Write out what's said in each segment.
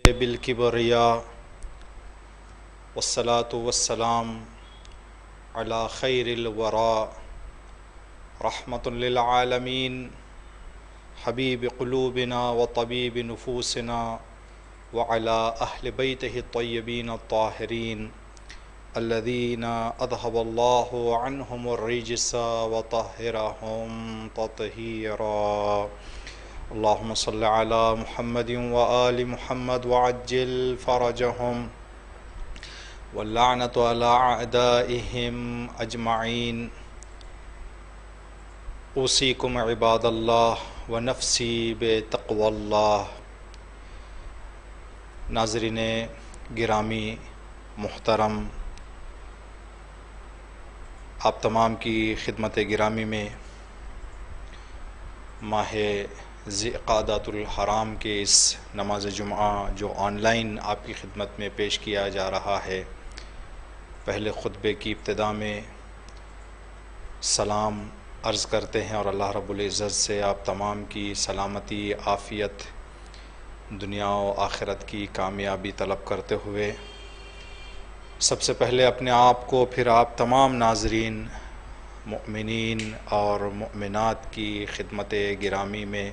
بالکبریاء والصلاة والسلام على خیر الورا رحمۃ للعالمین حبیب قلوبنا وطبیب نفوسنا وعلى اہل بیتہ الطیبین الطاہرین الذین اذهب اللہ عنہم الرجس وطہرہم تطہیرا اللہم صل علی محمد وآل محمد وعجل فرجہم واللعنۃ علی اعدائہم اجمعین اوصیکم عباد اللہ ونفسی بتقوی اللہ۔ ناظرین گرامی محترم، آپ تمام کی خدمت گرامی میں ماہ ذی قعدۃ الحرام کے اس نماز جمعہ جو آن لائن آپ کی خدمت میں پیش کیا جا رہا ہے، پہلے خطبے کی ابتدا میں سلام عرض کرتے ہیں اور اللہ رب العزت سے آپ تمام کی سلامتی، عافیت، دنیا و آخرت کی کامیابی طلب کرتے ہوئے سب سے پہلے اپنے آپ کو، پھر آپ تمام ناظرین مؤمنین اور مؤمنات کی خدمت گرامی میں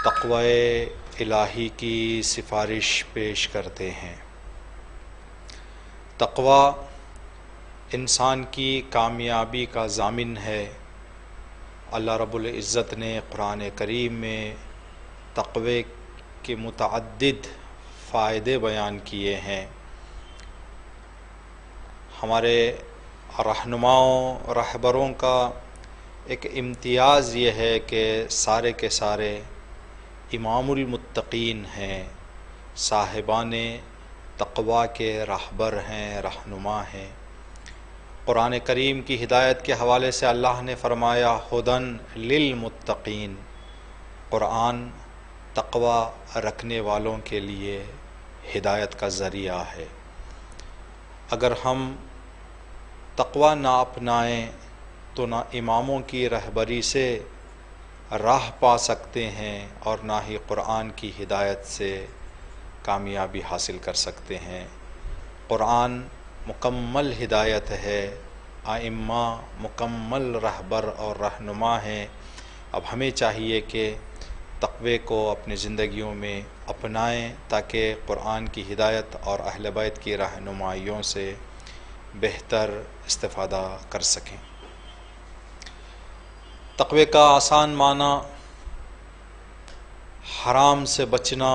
تقوی الہی کی سفارش پیش کرتے ہیں۔ تقوی انسان کی کامیابی کا ضامن ہے۔ اللہ رب العزت نے قرآن کریم میں تقوی کے متعدد فائدے بیان کیے ہیں۔ ہمارے رہنماؤں، رہبروں کا ایک امتیاز یہ ہے کہ سارے کے سارے امام المتقین ہیں، صاحبان تقوی کے رہبر ہیں، رہنما ہیں۔ قرآن کریم کی ہدایت کے حوالے سے اللہ نے فرمایا ھدی للمتقین، قرآن تقوی رکھنے والوں کے لیے ہدایت کا ذریعہ ہے۔ اگر ہم تقوی نہ اپنائیں تو نہ اماموں کی رہبری سے راہ پا سکتے ہیں اور نہ ہی قرآن کی ہدایت سے کامیابی حاصل کر سکتے ہیں۔ قرآن مکمل ہدایت ہے، ائمہ مکمل رہبر اور رہنما ہیں۔ اب ہمیں چاہیے کہ تقوی کو اپنی زندگیوں میں اپنائیں تاکہ قرآن کی ہدایت اور اہل بیت کی رہنمائیوں سے بہتر استفادہ کر سکیں۔ تقوی کا آسان معنی حرام سے بچنا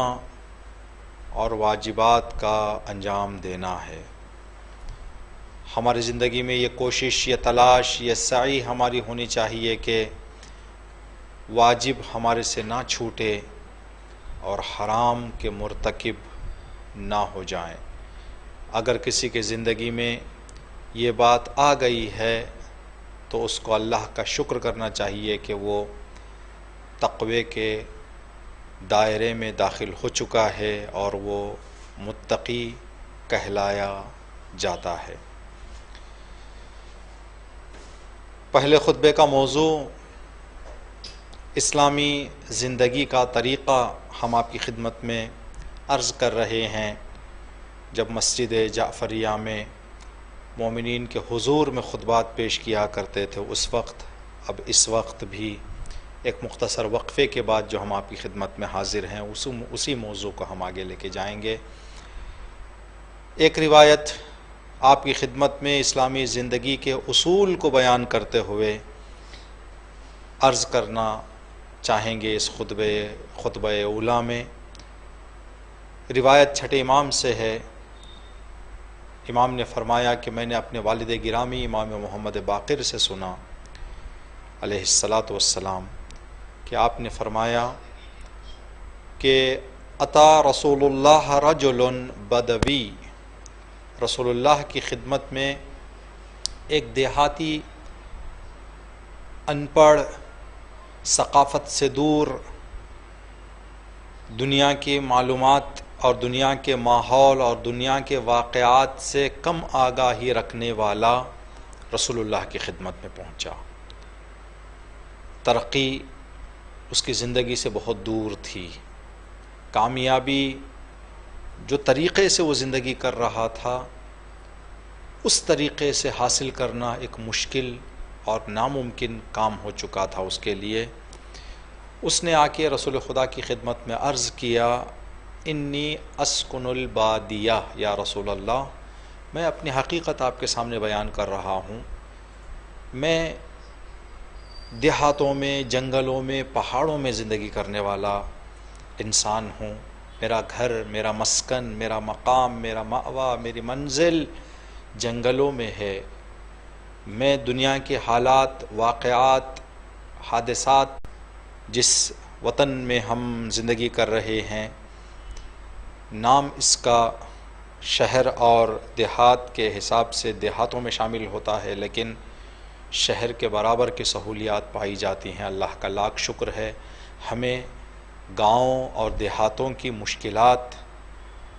اور واجبات کا انجام دینا ہے۔ ہماری زندگی میں یہ کوشش، یہ تلاش، یہ سعی ہماری ہونی چاہیے کہ واجب ہمارے سے نہ چھوٹے اور حرام کے مرتکب نہ ہو جائیں۔ اگر کسی کے زندگی میں یہ بات آ گئی ہے تو اس کو اللہ کا شکر کرنا چاہیے کہ وہ تقوی کے دائرے میں داخل ہو چکا ہے اور وہ متقی کہلایا جاتا ہے۔ پہلے خطبے کا موضوع اسلامی زندگی کا طریقہ ہم آپ کی خدمت میں عرض کر رہے ہیں۔ جب مسجد جعفریہ میں مومنین کے حضور میں خطبات پیش کیا کرتے تھے اس وقت، اب اس وقت بھی ایک مختصر وقفے کے بعد جو ہم آپ کی خدمت میں حاضر ہیں اسی موضوع کو ہم آگے لے کے جائیں گے۔ ایک روایت آپ کی خدمت میں اسلامی زندگی کے اصول کو بیان کرتے ہوئے عرض کرنا چاہیں گے اس خطبہ اولیٰ میں۔ روایت چھٹے امام سے ہے۔ امام نے فرمایا کہ میں نے اپنے والد گرامی امام محمد باقر سے سنا علیہ الصلاۃ والسلام کہ آپ نے فرمایا کہ اتی رسول اللہ رجل بدوی، رسول اللہ کی خدمت میں ایک دیہاتی، ان پڑھ، ثقافت سے دور، دنیا کی معلومات اور دنیا کے ماحول اور دنیا کے واقعات سے کم آگاہی رکھنے والا رسول اللہ کی خدمت میں پہنچا۔ ترقی اس کی زندگی سے بہت دور تھی، کامیابی جو طریقے سے وہ زندگی کر رہا تھا اس طریقے سے حاصل کرنا ایک مشکل اور ناممکن کام ہو چکا تھا اس کے لیے۔ اس نے آ کے رسول خدا کی خدمت میں عرض کیا، انی اسکن البادیہ یا رسول اللہ، میں اپنی حقیقت آپ کے سامنے بیان کر رہا ہوں، میں دیہاتوں میں، جنگلوں میں، پہاڑوں میں زندگی کرنے والا انسان ہوں۔ میرا گھر، میرا مسکن، میرا مقام، میرا مأویٰ، میری منزل جنگلوں میں ہے۔ میں دنیا کے حالات، واقعات، حادثات، جس وطن میں ہم زندگی کر رہے ہیں، نام اس کا شہر اور دیہات کے حساب سے دیہاتوں میں شامل ہوتا ہے، لیکن شہر کے برابر کی سہولیات پائی جاتی ہیں۔ اللہ کا لاکھ شکر ہے، ہمیں گاؤں اور دیہاتوں کی مشکلات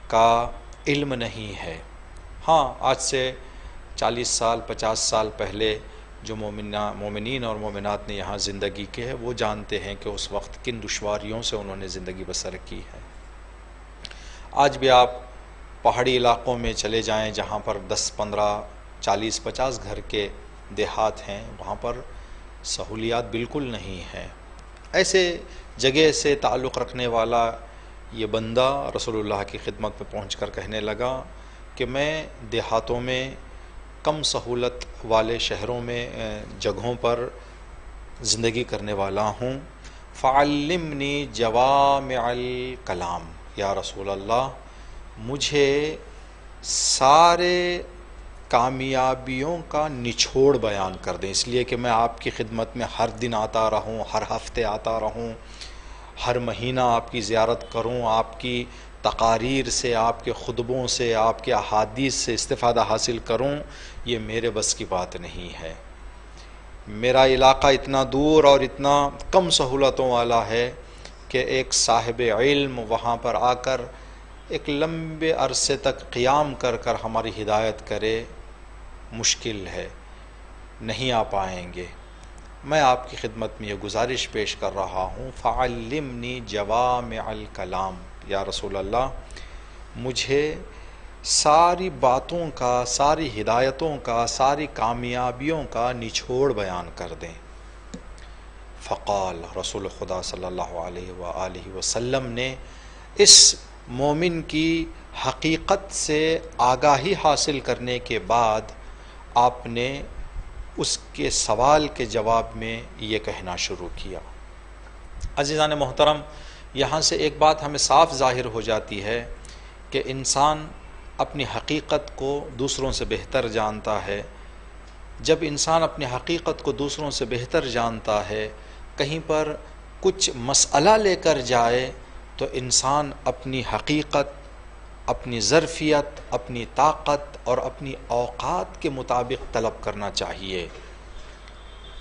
کا علم نہیں ہے۔ ہاں، آج سے 40 سال 50 سال پہلے جو مومنین اور مومنات نے یہاں زندگی کی ہے وہ جانتے ہیں کہ اس وقت کن دشواریوں سے انہوں نے زندگی بسر کی ہے۔ آج بھی آپ پہاڑی علاقوں میں چلے جائیں جہاں پر 10 15 40 50 گھر کے دیہات ہیں، وہاں پر سہولیات بالکل نہیں ہیں۔ ایسے جگہ سے تعلق رکھنے والا یہ بندہ رسول اللہ کی خدمت میں پہنچ کر کہنے لگا کہ میں دیہاتوں میں، کم سہولت والے شہروں میں، جگہوں پر زندگی کرنے والا ہوں۔ فعلمنی جوامع الکلام یا رسول اللہ، مجھے سارے کامیابیوں کا نچوڑ بیان کر دیں، اس لیے کہ میں آپ کی خدمت میں ہر دن آتا رہوں، ہر ہفتے آتا رہوں، ہر مہینہ آپ کی زیارت کروں، آپ کی تقاریر سے، آپ کے خطبوں سے، آپ کے احادیث سے استفادہ حاصل کروں، یہ میرے بس کی بات نہیں ہے۔ میرا علاقہ اتنا دور اور اتنا کم سہولتوں والا ہے کہ ایک صاحب علم وہاں پر آ کر ایک لمبے عرصے تک قیام کر کر ہماری ہدایت کرے، مشکل ہے، نہیں آ پائیں گے۔ میں آپ کی خدمت میں یہ گزارش پیش کر رہا ہوں، فعلمنی جوامع الکلام یا رسول اللہ، مجھے ساری باتوں کا، ساری ہدایتوں کا، ساری کامیابیوں کا نچوڑ بیان کر دیں۔ فقال، رسول خدا صلی اللہ علیہ وآلہ وسلم نے اس مومن کی حقیقت سے آگاہی حاصل کرنے کے بعد آپ نے اس کے سوال کے جواب میں یہ کہنا شروع کیا۔ عزیزان محترم، یہاں سے ایک بات ہمیں صاف ظاہر ہو جاتی ہے کہ انسان اپنی حقیقت کو دوسروں سے بہتر جانتا ہے۔ جب انسان اپنی حقیقت کو دوسروں سے بہتر جانتا ہے، کہیں پر کچھ مسئلہ لے کر جائے تو انسان اپنی حقیقت، اپنی ظرفیت، اپنی طاقت اور اپنی اوقات کے مطابق طلب کرنا چاہیے۔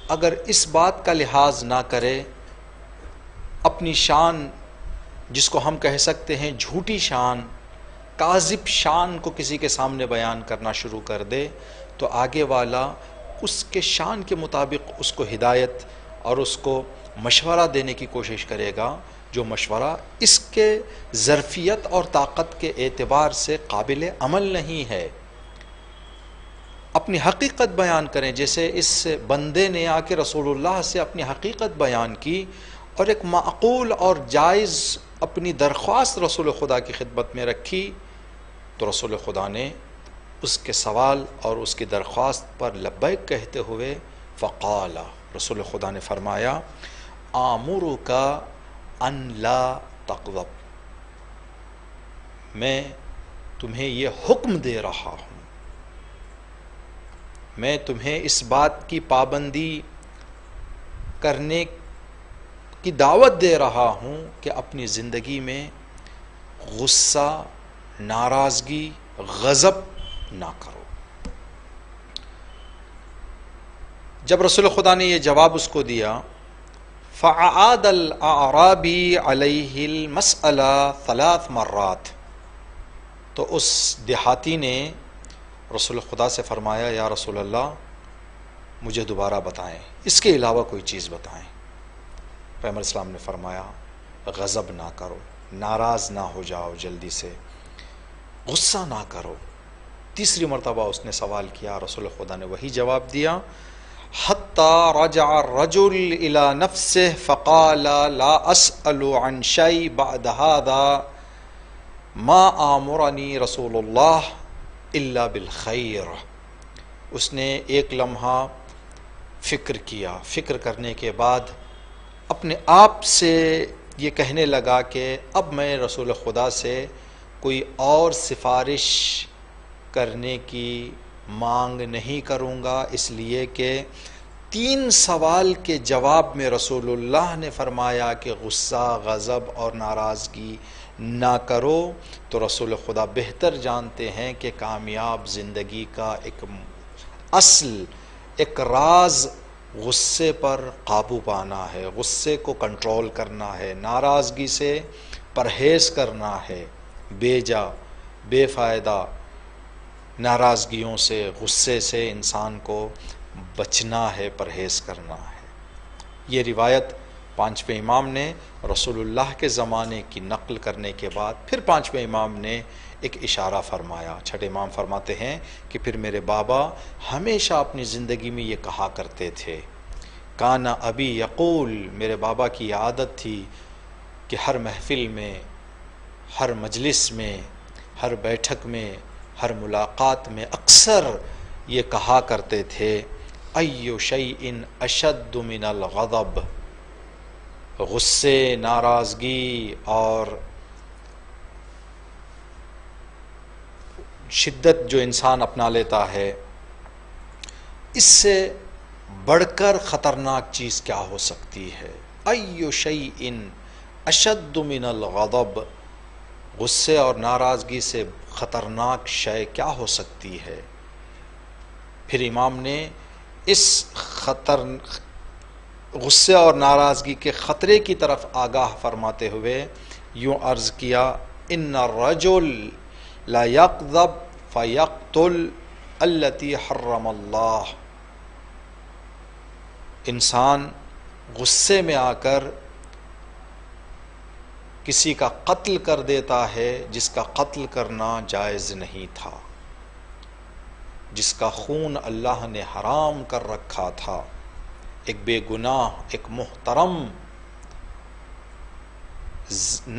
اگر اس بات کا لحاظ نہ کرے، اپنی شان، جس کو ہم کہہ سکتے ہیں جھوٹی شان، کاذب شان کو کسی کے سامنے بیان کرنا شروع کر دے، تو آگے والا اس کے شان کے مطابق اس کو ہدایت اور اس کو مشورہ دینے کی کوشش کرے گا، جو مشورہ اس کے ظرفیت اور طاقت کے اعتبار سے قابل عمل نہیں ہے۔ اپنی حقیقت بیان کریں، جیسے اس بندے نے آ کے رسول اللہ سے اپنی حقیقت بیان کی اور ایک معقول اور جائز اپنی درخواست رسول خدا کی خدمت میں رکھی، تو رسول خدا نے اس کے سوال اور اس کی درخواست پر لبیک کہتے ہوئے فقال، رسول خدا نے فرمایا، آمرک ان لا تغضب، میں تمہیں یہ حکم دے رہا ہوں، میں تمہیں اس بات کی پابندی کرنے کی دعوت دے رہا ہوں کہ اپنی زندگی میں غصہ، ناراضگی، غضب نہ کرو۔ جب رسول خدا نے یہ جواب اس کو دیا، فَعَادَ الْأَعْرَابِي عَلَيْهِ الْمَسْأَلَةَ 3 مرات، تو اس دیہاتی نے رسول خدا سے فرمایا، یا رسول اللہ مجھے دوبارہ بتائیں، اس کے علاوہ کوئی چیز بتائیں۔ پیغمبر اسلام نے فرمایا، غضب نہ کرو، ناراض نہ ہو جاؤ جلدی سے، غصہ نہ کرو۔ تیسری مرتبہ اس نے سوال کیا، رسول خدا نے وہی جواب دیا، حتی رجع الرجل الى نفسه فقال لا اسأل عن شيء بعد هذا ما آمرنی رسول اللہ الا بالخیر۔ اس نے ایک لمحہ فکر کیا، فکر کرنے کے بعد اپنے آپ سے یہ کہنے لگا کہ اب میں رسول خدا سے کوئی اور سفارش کرنے کی مانگ نہیں کروں گا، اس لیے کہ 3 سوال کے جواب میں رسول اللہ نے فرمایا کہ غصہ، غضب اور ناراضگی نہ کرو، تو رسول خدا بہتر جانتے ہیں کہ کامیاب زندگی کا ایک اصل، ایک راز غصے پر قابو پانا ہے، غصے کو کنٹرول کرنا ہے، ناراضگی سے پرہیز کرنا ہے، بے جا بے فائدہ ناراضگیوں سے، غصے سے انسان کو بچنا ہے، پرہیز کرنا ہے۔ یہ روایت 5ویں امام نے رسول اللہ کے زمانے کی نقل کرنے کے بعد پھر 5ویں امام نے ایک اشارہ فرمایا۔ 6 امام فرماتے ہیں کہ پھر میرے بابا ہمیشہ اپنی زندگی میں یہ کہا کرتے تھے، کانا ابی یقول، میرے بابا کی عادت تھی کہ ہر محفل میں، ہر مجلس میں، ہر بیٹھک میں، ہر ملاقات میں اکثر یہ کہا کرتے تھے، ایو شیء اشد من الغضب، غصے، ناراضگی اور شدت جو انسان اپنا لیتا ہے، اس سے بڑھ کر خطرناک چیز کیا ہو سکتی ہے؟ ایو شیء اشد من الغضب، غصے اور ناراضگی سے خطرناک شے کیا ہو سکتی ہے؟ پھر امام نے اس غصے اور ناراضگی کے خطرے کی طرف آگاہ فرماتے ہوئے یوں عرض کیا، ان الرجل لا یغضب فیقتل التی حرم اللہ، انسان غصے میں آ کر کسی کا قتل کر دیتا ہے جس کا قتل کرنا جائز نہیں تھا، جس کا خون اللہ نے حرام کر رکھا تھا۔ ایک بے گناہ، ایک محترم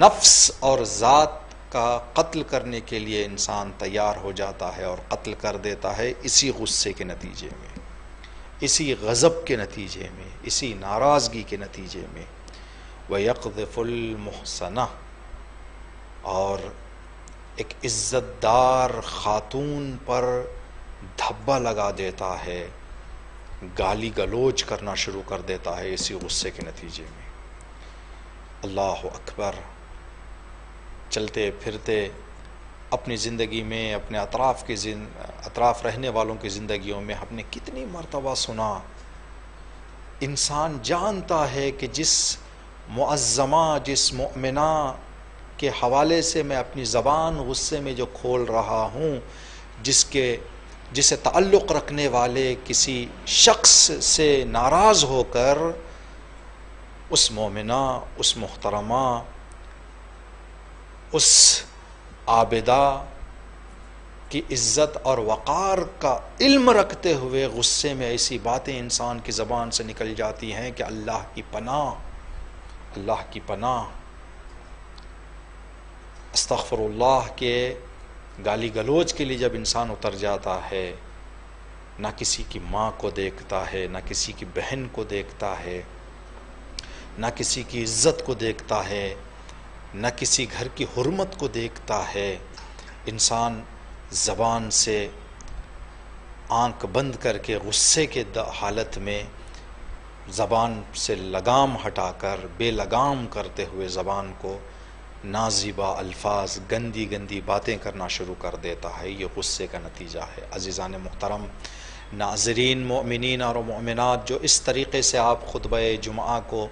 نفس اور ذات کا قتل کرنے کے لیے انسان تیار ہو جاتا ہے اور قتل کر دیتا ہے اسی غصے کے نتیجے میں، اسی غضب کے نتیجے میں، اسی ناراضگی کے نتیجے میں۔ وَيَقْذِفُ الْمُحْصَنَةَ، اور ایک عزت دار خاتون پر دھبا لگا دیتا ہے، گالی گلوچ کرنا شروع کر دیتا ہے اسی غصے کے نتیجے میں۔ اللہ اکبر! چلتے پھرتے اپنی زندگی میں، اپنے اطراف رہنے والوں کی زندگیوں میں ہم نے کتنی مرتبہ سنا، انسان جانتا ہے کہ جس معظمہ، جس مؤمنہ کے حوالے سے میں اپنی زبان غصے میں جو کھول رہا ہوں، جسے تعلق رکھنے والے کسی شخص سے ناراض ہو کر اس مومنہ، اس محترمہ، اس عابدہ کی عزت اور وقار کا علم رکھتے ہوئے غصے میں ایسی باتیں انسان کی زبان سے نکل جاتی ہیں کہ اللہ کی پناہ، اللہ کی پناہ۔ استغفر اللہ کے گالی گلوچ کے لیے جب انسان اتر جاتا ہے، نہ کسی کی ماں کو دیکھتا ہے، نہ کسی کی بہن کو دیکھتا ہے، نہ کسی کی عزت کو دیکھتا ہے، نہ کسی گھر کی حرمت کو دیکھتا ہے، انسان زبان سے آنکھ بند کر کے غصے کے حالت میں زبان سے لگام ہٹا کر بے لگام کرتے ہوئے زبان کو نازیبا الفاظ، گندی گندی باتیں کرنا شروع کر دیتا ہے۔ یہ غصے کا نتیجہ ہے۔ عزیزان محترم، ناظرین، مؤمنین اور مومنات، جو اس طریقے سے آپ خطبہ جمعہ کو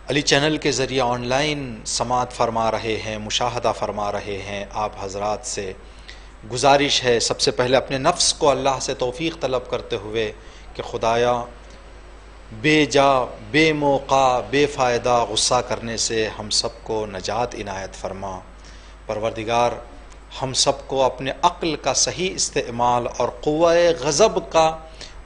علی چینل کے ذریعے آن لائن سماعت فرما رہے ہیں، مشاہدہ فرما رہے ہیں، آپ حضرات سے گزارش ہے سب سے پہلے اپنے نفس کو اللہ سے توفیق طلب کرتے ہوئے کہ خدایا بے جا، بے موقع، بے فائدہ غصہ کرنے سے ہم سب کو نجات عنایت فرما۔ پروردگار ہم سب کو اپنے عقل کا صحیح استعمال اور قوہ غضب کا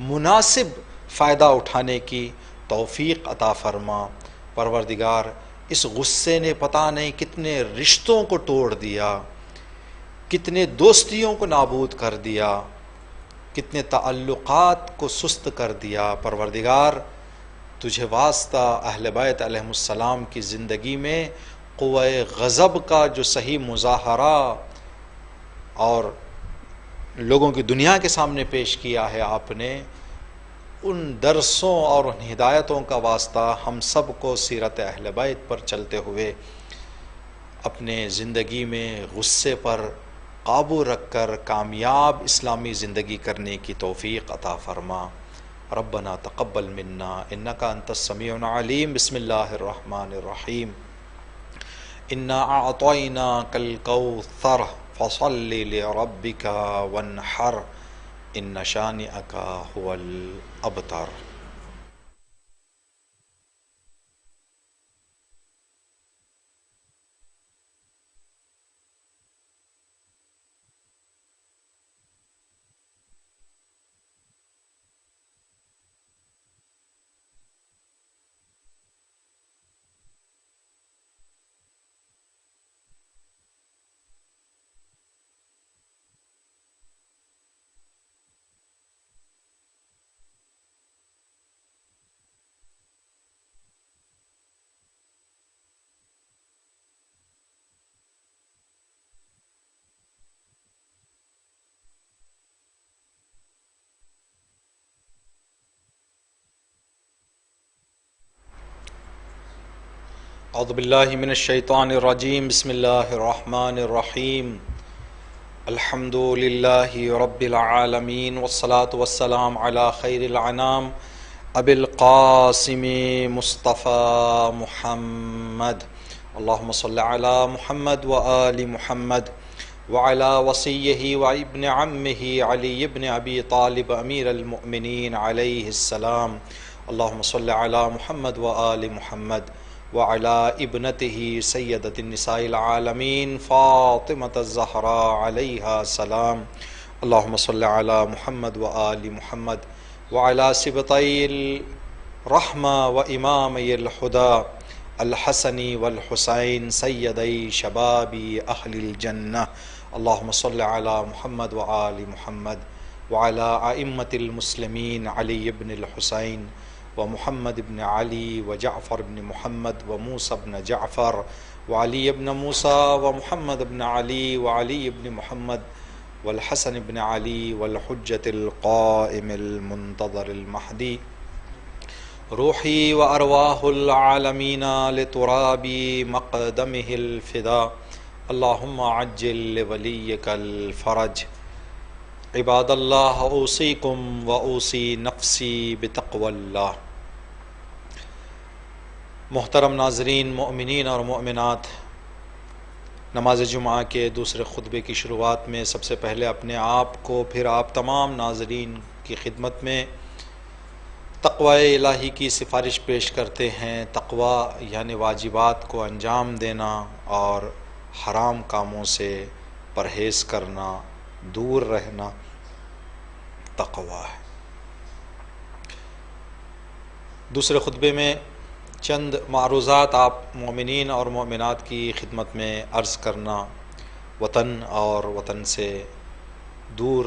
مناسب فائدہ اٹھانے کی توفیق عطا فرما۔ پروردگار، اس غصے نے پتہ نہیں کتنے رشتوں کو توڑ دیا، کتنے دوستیوں کو نابود کر دیا، کتنے تعلقات کو سست کر دیا۔ پروردگار، تجھے واسطہ اہل بیت علیہم السلام کی زندگی میں قوہ غضب کا جو صحیح مظاہرہ اور لوگوں کی دنیا کے سامنے پیش کیا ہے آپ نے، ان درسوں اور ان ہدایتوں کا واسطہ ہم سب کو سیرت اہل بیت پر چلتے ہوئے اپنے زندگی میں غصے پر قابو رکھ کر کامیاب اسلامی زندگی کرنے کی توفیق عطا فرما۔ ربنا تقبل منا انک انت السمیع العلیم۔ بسم اللہ الرحمن الرحیم۔ انا اعطیناک الکوثر فصل لربک وانحر ان شانئک هو الابتر۔ اعوذ باللہ من الشیطان الرجیم۔ بسم اللہ الرحمن الرحیم۔ الحمد للہ رب العالمین والصلاة والسلام علی خیر الانام ابی القاسم مصطفیٰ محمد۔ اللہم صلی علی محمد وآل محمد وعلی وصیہ وابن عمہ علی ابن ابی طالب امیر المؤمنین علیہ السلام۔ اللہم صلی علی محمد وآل محمد وعلى ابنته سیدۃ النساء العالمین فاطمۃ الزہراء علیہا السلام۔ اللہم صل علی محمد وآل محمد وعلى سبطی الرحمہ وامامی الہدی الحسن والحسین سیدی شباب اہل الجنہ۔ اللہم صل علی محمد وآل محمد وعلى ائمة المسلمین علی ابن الحسین ومحمد بن علی وجعفر بن محمد وموسى بن جعفر وعلی بن موسى ومحمد بن علی وعلی بن محمد والحسن بن علی والحجة القائم المنتظر المہدی۔ روحی وارواح العالمین لتراب مقدمہ الفدا۔ اللہم عجل لولیک الفرج۔ عباد اللہ، اوصیکم واوصی نفسی بتقوی اللہ۔ محترم ناظرین، مؤمنین اور مؤمنات، نماز جمعہ کے دوسرے خطبے کی شروعات میں سب سے پہلے اپنے آپ کو، پھر آپ تمام ناظرین کی خدمت میں تقوی الہی کی سفارش پیش کرتے ہیں۔ تقوی یعنی واجبات کو انجام دینا اور حرام کاموں سے پرہیز کرنا، دور رہنا تقوی ہے۔ دوسرے خطبے میں چند معروضات آپ مومنین اور مومنات کی خدمت میں عرض کرنا، وطن اور وطن سے دور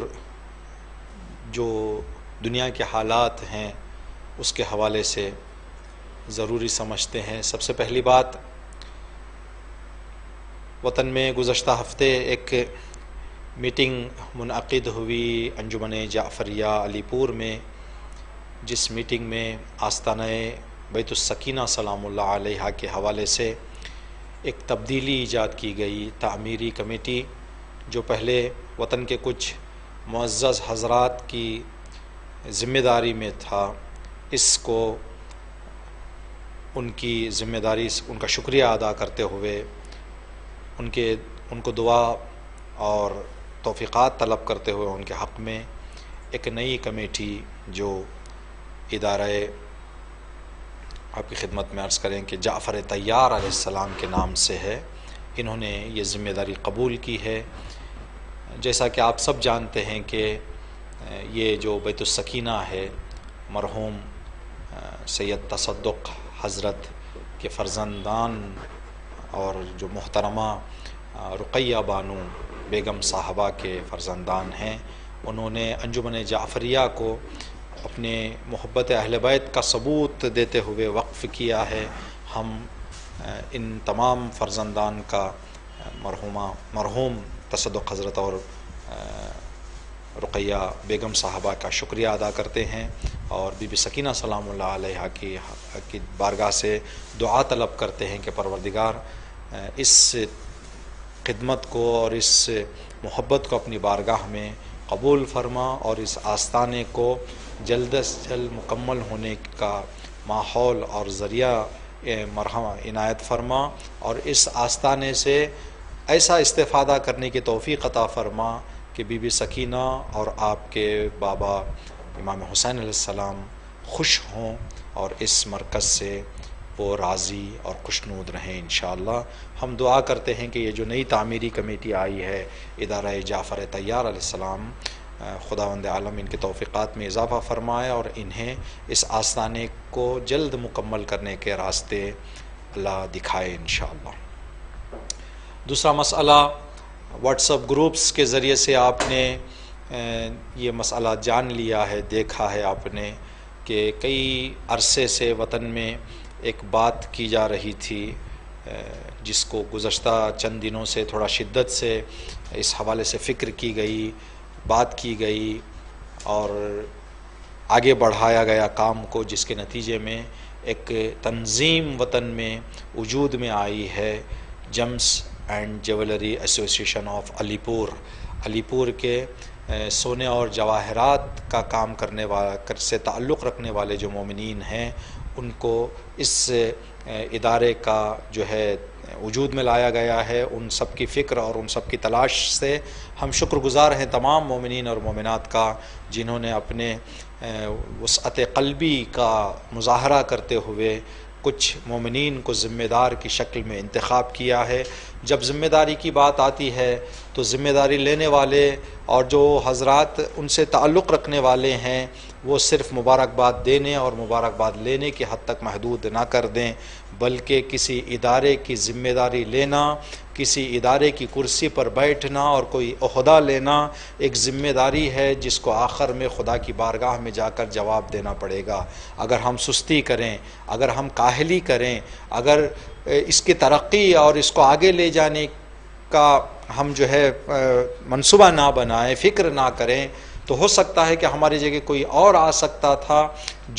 جو دنیا کے حالات ہیں اس کے حوالے سے ضروری سمجھتے ہیں۔ سب سے پہلی بات، وطن میں گزشتہ ہفتے ایک میٹنگ منعقد ہوئی انجمن جعفریہ علی پور میں، جس میٹنگ میں آستانہ بیت السکینہ سلام اللہ علیہا کے حوالے سے ایک تبدیلی ایجاد کی گئی۔ تعمیری کمیٹی جو پہلے وطن کے کچھ معزز حضرات کی ذمہ داری میں تھا، اس کو ان کی ذمہ داری، ان کا شکریہ ادا کرتے ہوئے ان کو دعا اور توفیقات طلب کرتے ہوئے ان کے حق میں ایک نئی کمیٹی جو ادارہ آپ کی خدمت میں عرض کریں کہ جعفر طیار علیہ السلام کے نام سے ہے، انہوں نے یہ ذمہ داری قبول کی ہے جیسا کہ آپ سب جانتے ہیں کہ یہ جو بیت السکینہ ہے مرحوم سید تصدق حضرت کے فرزندان اور جو محترمہ رقیہ بانو بیگم صاحبہ کے فرزندان ہیں، انہوں نے انجمن جعفریہ کو اپنے محبت اہل بیت کا ثبوت دیتے ہوئے وقف کیا ہے۔ ہم ان تمام فرزندان کا مرحوم تصدق حضرت اور رقیہ بیگم صاحبہ کا شکریہ ادا کرتے ہیں، اور بی بی سکینہ سلام اللہ علیہا کی بارگاہ سے دعا طلب کرتے ہیں کہ پروردگار اس خدمت کو اور اس محبت کو اپنی بارگاہ میں قبول فرما، اور اس آستانے کو جلد از جلد مکمل ہونے کا ماحول اور ذریعہ مرحمہ عنایت فرما، اور اس آستانے سے ایسا استفادہ کرنے کی توفیق عطا فرما کہ بی بی سکینہ اور آپ کے بابا امام حسین علیہ السلام خوش ہوں، اور اس مرکز سے وہ راضی اور خوشنود رہیں انشاءاللہ۔ ہم دعا کرتے ہیں کہ یہ جو نئی تعمیری کمیٹی آئی ہے ادارہ جعفر طیار علیہ السلام، خداوند عالم ان کے توفیقات میں اضافہ فرمائے اور انہیں اس آستانے کو جلد مکمل کرنے کے راستے اللہ دکھائے انشاءاللہ۔ دوسرا مسئلہ، واٹس ایپ گروپس کے ذریعے سے آپ نے یہ مسئلہ جان لیا ہے، دیکھا ہے آپ نے کہ کئی عرصے سے وطن میں ایک بات کی جا رہی تھی، جس کو گزشتہ چند دنوں سے تھوڑا شدت سے اس حوالے سے فکر کی گئی، بات کی گئی اور آگے بڑھایا گیا کام کو، جس کے نتیجے میں ایک تنظیم وطن میں وجود میں آئی ہے، gems and jewellery association of Alipur کے سونے اور جواہرات کا کام کرنے سے تعلق رکھنے والے جو مومنین ہیں، ان کو اس ادارے کا جو ہے وجود میں لایا گیا ہے۔ ان سب کی فکر اور ان سب کی تلاش سے ہم شکر گزار ہیں تمام مومنین اور مومنات کا، جنہوں نے اپنے وسعت قلبی کا مظاہرہ کرتے ہوئے کچھ مومنین کو ذمہ دار کی شکل میں انتخاب کیا ہے۔ جب ذمہ داری کی بات آتی ہے تو ذمہ داری لینے والے اور جو حضرات ان سے تعلق رکھنے والے ہیں، وہ صرف مبارکباد دینے اور مبارکباد لینے کی حد تک محدود نہ کر دیں، بلکہ کسی ادارے کی ذمہ داری لینا، کسی ادارے کی کرسی پر بیٹھنا اور کوئی عہدہ لینا ایک ذمہ داری ہے جس کو آخر میں خدا کی بارگاہ میں جا کر جواب دینا پڑے گا۔ اگر ہم سستی کریں، اگر ہم کاہلی کریں، اگر اس کی ترقی اور اس کو آگے لے جانے کا ہم جو ہے منصوبہ نہ بنائیں، فکر نہ کریں، تو ہو سکتا ہے کہ ہماری جگہ کوئی اور آ سکتا تھا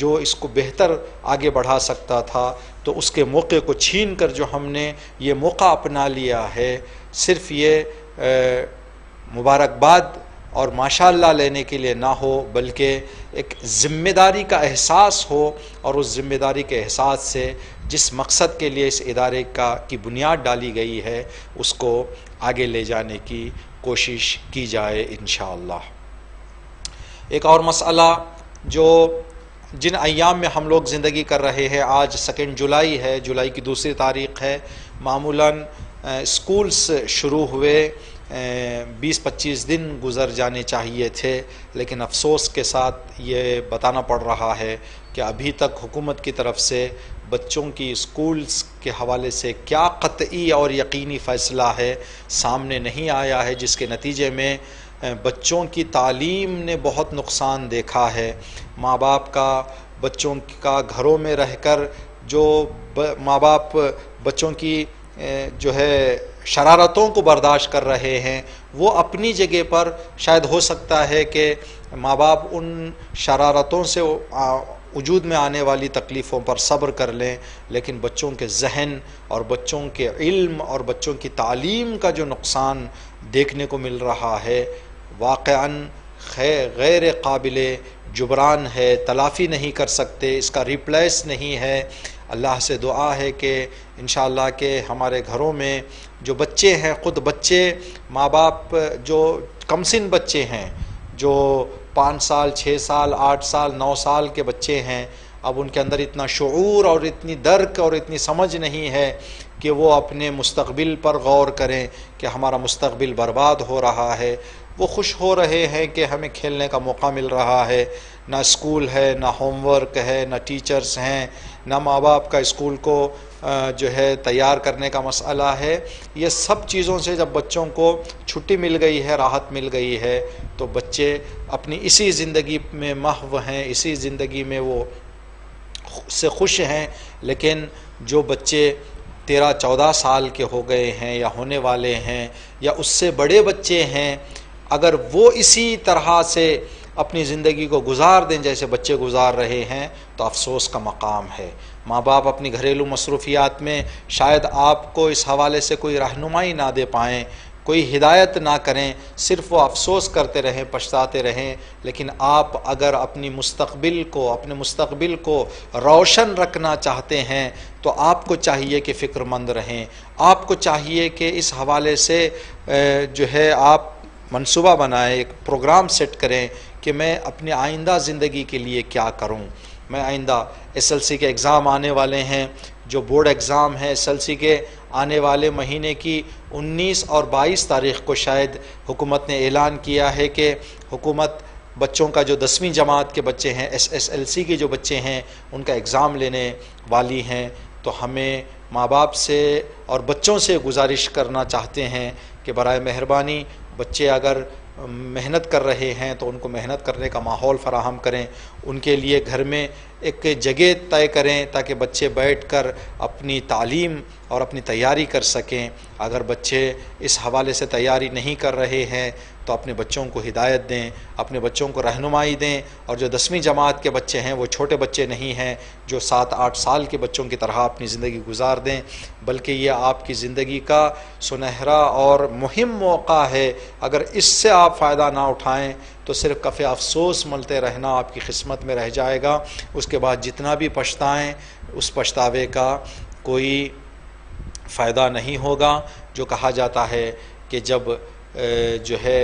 جو اس کو بہتر آگے بڑھا سکتا تھا۔ تو اس کے موقع کو چھین کر جو ہم نے یہ موقع اپنا لیا ہے، صرف یہ مبارکباد اور ماشاءاللہ لینے کے لیے نہ ہو، بلکہ ایک ذمہ داری کا احساس ہو، اور اس ذمہ داری کے احساس سے جس مقصد کے لیے اس ادارے کی بنیاد ڈالی گئی ہے اس کو آگے لے جانے کی کوشش کی جائے انشاءاللہ۔ ایک اور مسئلہ جو جن ایام میں ہم لوگ زندگی کر رہے ہیں، آج 2 جولائی ہے، جولائی کی 2 تاریخ ہے، معمولاً اسکولس شروع ہوئے 20-25 دن گزر جانے چاہیے تھے، لیکن افسوس کے ساتھ یہ بتانا پڑ رہا ہے کہ ابھی تک حکومت کی طرف سے بچوں کی اسکولس کے حوالے سے کیا قطعی اور یقینی فیصلہ ہے سامنے نہیں آیا ہے، جس کے نتیجے میں بچوں کی تعلیم نے بہت نقصان دیکھا ہے۔ ماں باپ کا بچوں کا گھروں میں رہ کر جو ماں باپ بچوں کی جو ہے شرارتوں کو برداشت کر رہے ہیں، وہ اپنی جگہ پر شاید ہو سکتا ہے کہ ماں باپ ان شرارتوں سے وجود میں آنے والی تکلیفوں پر صبر کر لیں، لیکن بچوں کے ذہن اور بچوں کے علم اور بچوں کی تعلیم کا جو نقصان دیکھنے کو مل رہا ہے واقعاً غیر قابل جبران ہے، تلافی نہیں کر سکتے، اس کا ریپلیس نہیں ہے۔ اللہ سے دعا ہے کہ انشاءاللہ کہ ہمارے گھروں میں جو بچے ہیں، خود بچے، ماں باپ جو کم سن بچے ہیں، جو 5 سال 6 سال 8 سال 9 سال کے بچے ہیں، اب ان کے اندر اتنا شعور اور اتنی درک اور اتنی سمجھ نہیں ہے کہ وہ اپنے مستقبل پر غور کریں کہ ہمارا مستقبل برباد ہو رہا ہے۔ وہ خوش ہو رہے ہیں کہ ہمیں کھیلنے کا موقع مل رہا ہے، نہ اسکول ہے، نہ ہوم ورک ہے، نہ ٹیچرز ہیں، نہ ماں باپ کا اسکول کو جو ہے تیار کرنے کا مسئلہ ہے۔ یہ سب چیزوں سے جب بچوں کو چھٹی مل گئی ہے، راحت مل گئی ہے، تو بچے اپنی اسی زندگی میں محو ہیں، اسی زندگی میں وہ سے خوش ہیں۔ لیکن جو بچے 13-14 سال کے ہو گئے ہیں یا ہونے والے ہیں یا اس سے بڑے بچے ہیں، اگر وہ اسی طرح سے اپنی زندگی کو گزار دیں جیسے بچے گزار رہے ہیں تو افسوس کا مقام ہے۔ ماں باپ اپنی گھریلو مصروفیات میں شاید آپ کو اس حوالے سے کوئی رہنمائی نہ دے پائیں، کوئی ہدایت نہ کریں، صرف وہ افسوس کرتے رہیں، پچھتاتے رہیں۔ لیکن آپ اگر اپنے مستقبل کو روشن رکھنا چاہتے ہیں تو آپ کو چاہیے کہ فکر مند رہیں، آپ کو چاہیے کہ اس حوالے سے جو ہے آپ منصوبہ بنائیں، ایک پروگرام سیٹ کریں کہ میں اپنے آئندہ زندگی کے لیے کیا کروں۔ میں آئندہ SLC کے ایگزام آنے والے ہیں، جو بورڈ ایگزام ہیں SLC کے آنے والے مہینے کی 19 اور 22 تاریخ کو شاید حکومت نے اعلان کیا ہے کہ حکومت بچوں کا جو 10ویں جماعت کے بچے ہیں، SSLC کے جو بچے ہیں، ان کا ایگزام لینے والی ہیں۔ تو ہمیں ماں باپ سے اور بچوں سے گزارش کرنا چاہتے ہیں کہ برائے مہربانی بچے اگر محنت کر رہے ہیں تو ان کو محنت کرنے کا ماحول فراہم کریں، ان کے لیے گھر میں ایک جگہ طے کریں تاکہ بچے بیٹھ کر اپنی تعلیم اور اپنی تیاری کر سکیں۔ اگر بچے اس حوالے سے تیاری نہیں کر رہے ہیں تو اپنے بچوں کو ہدایت دیں، اپنے بچوں کو رہنمائی دیں، اور جو 10ویں جماعت کے بچے ہیں وہ چھوٹے بچے نہیں ہیں جو 7-8 سال کے بچوں کی طرح اپنی زندگی گزار دیں، بلکہ یہ آپ کی زندگی کا سنہرا اور مہم موقع ہے۔ اگر اس سے آپ فائدہ نہ اٹھائیں تو صرف کف افسوس ملتے رہنا آپ کی قسمت میں رہ جائے گا۔ اس کے بعد جتنا بھی پچھتائیں اس پچھتاوے کا کوئی فائدہ نہیں ہوگا۔ جو کہا جاتا ہے کہ جب جو ہے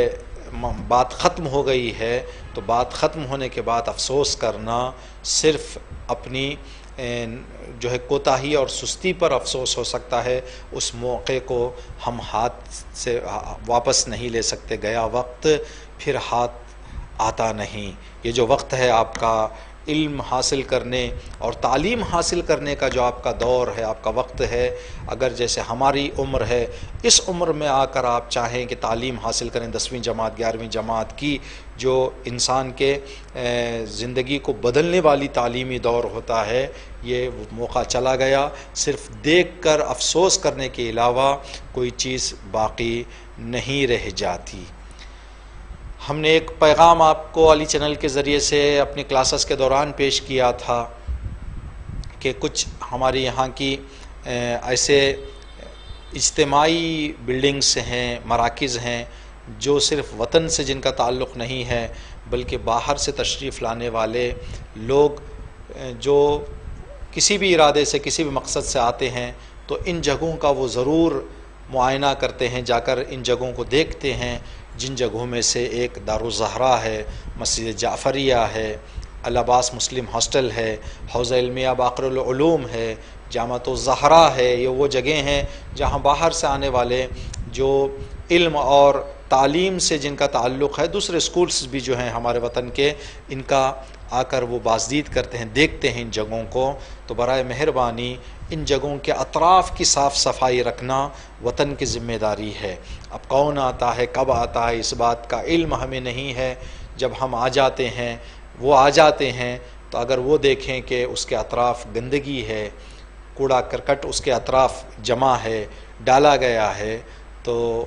بات ختم ہو گئی ہے تو بات ختم ہونے کے بعد افسوس کرنا صرف اپنی جو ہے کوتاہی اور سستی پر افسوس ہو سکتا ہے۔ اس موقع کو ہم ہاتھ سے واپس نہیں لے سکتے، گیا وقت پھر ہاتھ آتا نہیں۔ یہ جو وقت ہے آپ کا علم حاصل کرنے اور تعلیم حاصل کرنے کا، جو آپ کا دور ہے، آپ کا وقت ہے، اگر جیسے ہماری عمر ہے، اس عمر میں آ کر آپ چاہیں کہ تعلیم حاصل کریں 10ویں جماعت 11ویں جماعت کی، جو انسان کے زندگی کو بدلنے والی تعلیمی دور ہوتا ہے، یہ موقع چلا گیا۔ صرف دیکھ کر افسوس کرنے کے علاوہ کوئی چیز باقی نہیں رہ جاتی۔ ہم نے ایک پیغام آپ کو علی چینل کے ذریعے سے اپنی کلاسز کے دوران پیش کیا تھا کہ کچھ ہمارے یہاں کی ایسے اجتماعی بلڈنگس ہیں، مراکز ہیں، جو صرف وطن سے جن کا تعلق نہیں ہے بلکہ باہر سے تشریف لانے والے لوگ جو کسی بھی ارادے سے، کسی بھی مقصد سے آتے ہیں تو ان جگہوں کا وہ ضرور معائنہ کرتے ہیں، جا کر ان جگہوں کو دیکھتے ہیں۔ جن جگہوں میں سے ایک دارالزہرا ہے، مسجد جعفریہ ہے، العباس مسلم ہاسٹل ہے، حوزہ علمیہ باقر العلوم ہے، جامعۃ الزہرا ہے۔ یہ وہ جگہیں ہیں جہاں باہر سے آنے والے جو علم اور تعلیم سے جن کا تعلق ہے، دوسرے اسکولس بھی جو ہیں ہمارے وطن کے، ان کا آ کر وہ بازدید کرتے ہیں، دیکھتے ہیں ان جگہوں کو۔ تو برائے مہربانی ان جگہوں کے اطراف کی صاف صفائی رکھنا وطن کی ذمہ داری ہے۔ اب کون آتا ہے، کب آتا ہے، اس بات کا علم ہمیں نہیں ہے۔ جب ہم آ جاتے ہیں، وہ آ جاتے ہیں، تو اگر وہ دیکھیں کہ اس کے اطراف گندگی ہے، کوڑا کرکٹ اس کے اطراف جمع ہے، ڈالا گیا ہے، تو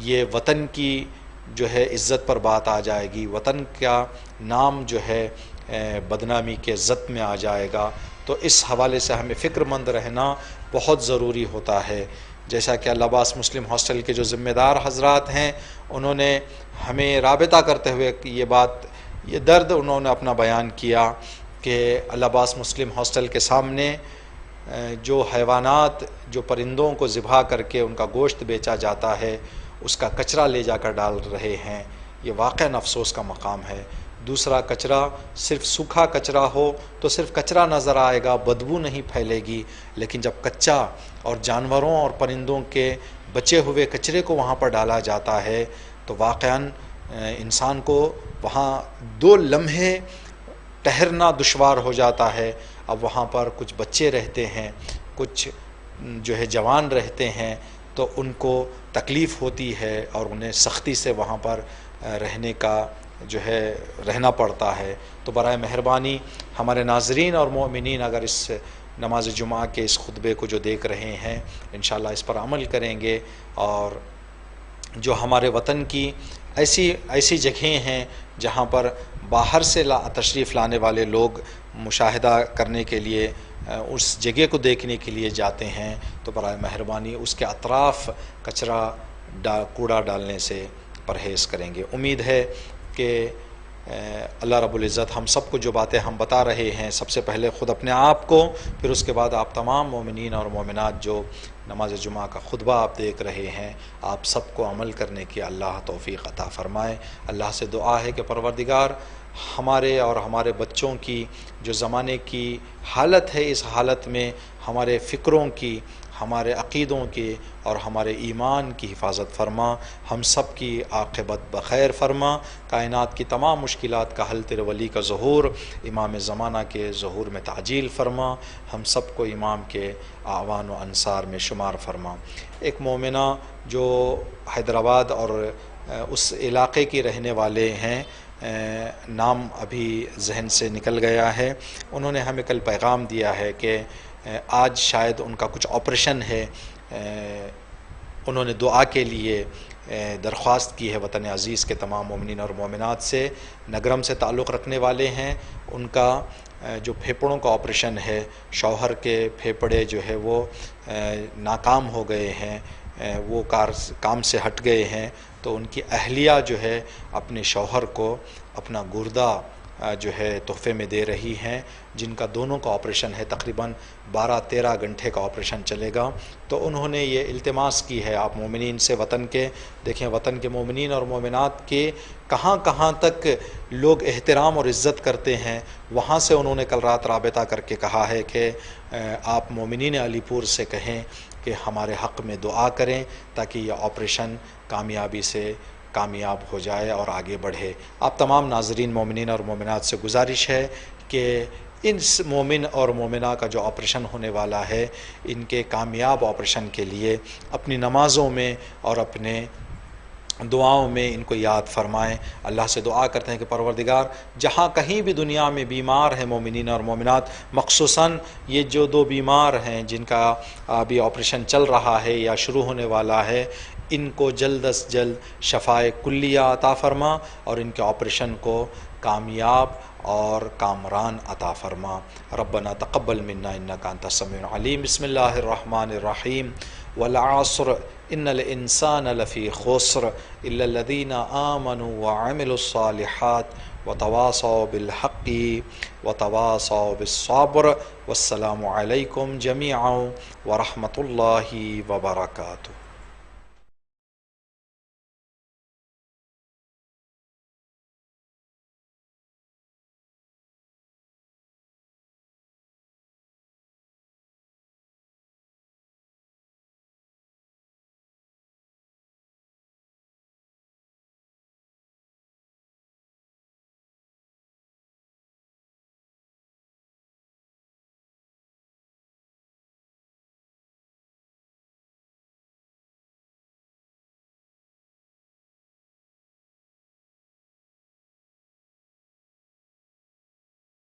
یہ وطن کی جو ہے عزت پر بات آ جائے گی، وطن کا نام جو ہے بدنامی کے زد میں آ جائے گا۔ تو اس حوالے سے ہمیں فکر مند رہنا بہت ضروری ہوتا ہے۔ جیسا کہ العباس مسلم ہاسٹل کے جو ذمہ دار حضرات ہیں، انہوں نے ہمیں رابطہ کرتے ہوئے یہ درد انہوں نے اپنا بیان کیا کہ العباس مسلم ہاسٹل کے سامنے جو حیوانات، جو پرندوں کو ذبح کر کے ان کا گوشت بیچا جاتا ہے، اس کا کچرا لے جا کر ڈال رہے ہیں۔ یہ واقعاً افسوس کا مقام ہے۔ دوسرا کچرا صرف سوکھا کچرا ہو تو صرف کچرا نظر آئے گا، بدبو نہیں پھیلے گی، لیکن جب کچا اور جانوروں اور پرندوں کے بچے ہوئے کچرے کو وہاں پر ڈالا جاتا ہے تو واقعاً انسان کو وہاں 2 لمحے ٹھہرنا دشوار ہو جاتا ہے۔ اب وہاں پر کچھ بچے رہتے ہیں، کچھ جو ہے جوان رہتے ہیں، تو ان کو تکلیف ہوتی ہے اور انہیں سختی سے وہاں پر رہنے کا جو ہے رہنا پڑتا ہے۔ تو برائے مہربانی ہمارے ناظرین اور مومنین اگر اس نماز جمعہ کے اس خطبے کو جو دیکھ رہے ہیں انشاءاللہ اس پر عمل کریں گے، اور جو ہمارے وطن کی ایسی جگہیں ہیں جہاں پر باہر سے تشریف لانے والے لوگ مشاہدہ کرنے کے لیے اس جگہ کو دیکھنے کے لیے جاتے ہیں، تو برائے مہربانی اس کے اطراف کوڑا ڈالنے سے پرہیز کریں گے۔ امید ہے کہ اللہ رب العزت ہم سب کو جو باتیں ہم بتا رہے ہیں، سب سے پہلے خود اپنے آپ کو، پھر اس کے بعد آپ تمام مومنین اور مومنات جو نماز جمعہ کا خطبہ آپ دیکھ رہے ہیں، آپ سب کو عمل کرنے کی اللہ توفیق عطا فرمائے۔ اللہ سے دعا ہے کہ پروردگار ہمارے اور ہمارے بچوں کی جو زمانے کی حالت ہے، اس حالت میں ہمارے فکروں کی، ہمارے عقیدوں کی اور ہمارے ایمان کی حفاظت فرما، ہم سب کی عاقبت بخیر فرما، کائنات کی تمام مشکلات کا حل تیرے ولی کا ظہور، امام زمانہ کے ظہور میں تعجیل فرما، ہم سب کو امام کے اعوان و انصار میں شمار فرما۔ ایک مومنہ جو حیدرآباد اور اس علاقے کی رہنے والے ہیں، نام ابھی ذہن سے نکل گیا ہے، انہوں نے ہمیں کل پیغام دیا ہے کہ آج شاید ان کا کچھ آپریشن ہے۔ انہوں نے دعا کے لیے درخواست کی ہے وطن عزیز کے تمام مومنین اور مومنات سے۔ نگرم سے تعلق رکھنے والے ہیں، ان کا جو پھیپھڑوں کا آپریشن ہے، شوہر کے پھیپھڑے جو ہے وہ ناکام ہو گئے ہیں، وہ کام سے ہٹ گئے ہیں، تو ان کی اہلیہ جو ہے اپنے شوہر کو اپنا گردہ جو ہے تحفے میں دے رہی ہیں، جن کا دونوں کا آپریشن ہے، تقریباً 12-13 گھنٹے کا آپریشن چلے گا۔ تو انہوں نے یہ التماس کی ہے آپ مومنین سے، وطن کے دیکھیں وطن کے مومنین اور مومنات کے کہاں کہاں تک لوگ احترام اور عزت کرتے ہیں، وہاں سے انہوں نے کل رات رابطہ کر کے کہا ہے کہ آپ مومنین علی پور سے کہیں کہ ہمارے حق میں دعا کریں تاکہ یہ آپریشن کامیابی سے کامیاب ہو جائے اور آگے بڑھے۔ آپ تمام ناظرین مومنین اور مومنات سے گزارش ہے کہ اس مومن اور مومنہ کا جو آپریشن ہونے والا ہے، ان کے کامیاب آپریشن کے لیے اپنی نمازوں میں اور اپنے دعاؤں میں ان کو یاد فرمائیں۔ اللہ سے دعا کرتے ہیں کہ پروردگار جہاں کہیں بھی دنیا میں بیمار ہیں مومنین اور مومنات، مخصوصاً یہ جو 2 بیمار ہیں جن کا ابھی آپریشن چل رہا ہے یا شروع ہونے والا ہے، ان کو جلد از جلد شفائے کلیہ عطا فرما اور ان کے آپریشن کو کامیاب اور کامران عطا فرما۔ ربنا تقبل منا انک انت السمیع العلیم۔ بسم اللہ الرحمن الرحیم۔ والعصر ان الانسان لفی خسر الا الذین آمنوا وعملوا الصالحات وتواصوا بالحق وتواصوا بالصبر والسلام علیکم جميعا ورحمۃ اللہ وبرکاتہ۔